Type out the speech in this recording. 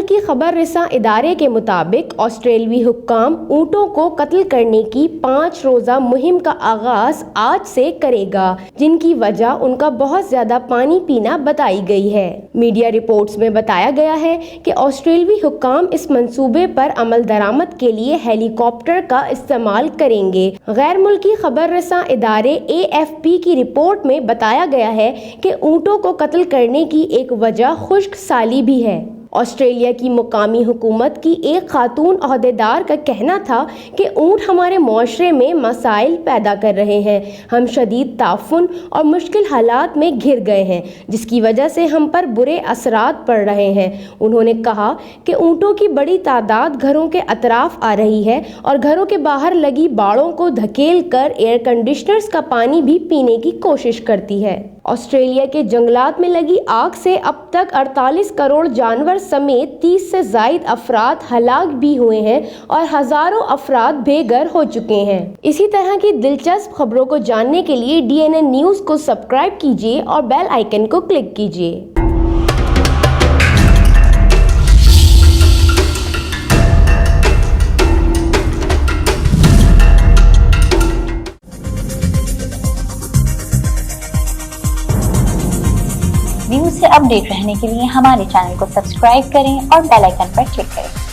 ملکی خبر رساں ادارے کے مطابق آسٹریلوی حکام اونٹوں کو قتل کرنے کی 5 روزہ مہم کا آغاز آج سے کرے گا، جن کی وجہ ان کا بہت زیادہ پانی پینا بتائی گئی ہے۔ میڈیا رپورٹس میں بتایا گیا ہے کہ آسٹریلوی حکام اس منصوبے پر عمل درآمد کے لیے ہیلی کاپٹر کا استعمال کریں گے۔ غیر ملکی خبر رساں ادارے AFP کی رپورٹ میں بتایا گیا ہے کہ اونٹوں کو قتل کرنے کی ایک وجہ خشک سالی بھی ہے۔ آسٹریلیا کی مقامی حکومت کی ایک خاتون عہدیدار کا کہنا تھا کہ اونٹ ہمارے معاشرے میں مسائل پیدا کر رہے ہیں، ہم شدید تعفن اور مشکل حالات میں گھر گئے ہیں جس کی وجہ سے ہم پر برے اثرات پڑ رہے ہیں۔ انہوں نے کہا کہ اونٹوں کی بڑی تعداد گھروں کے اطراف آ رہی ہے اور گھروں کے باہر لگی باڑوں کو دھکیل کر ایئر کنڈیشنرز کا پانی بھی پینے کی کوشش کرتی ہے۔ آسٹریلیا کے جنگلات میں لگی آگ سے اب تک 48 کروڑ جانور سمیت 30 سے زائد افراد ہلاک بھی ہوئے ہیں اور ہزاروں افراد بے گھر ہو چکے ہیں۔ اسی طرح کی دلچسپ خبروں کو جاننے کے لیے DNN نیوز کو سبسکرائب کیجیے اور بیل آئیکن کو کلک کیجیے۔ نیوز سے اپ ڈیٹ رہنے کے لیے ہمارے چینل کو سبسکرائب کریں اور بیل آئیکن پر کلک کریں۔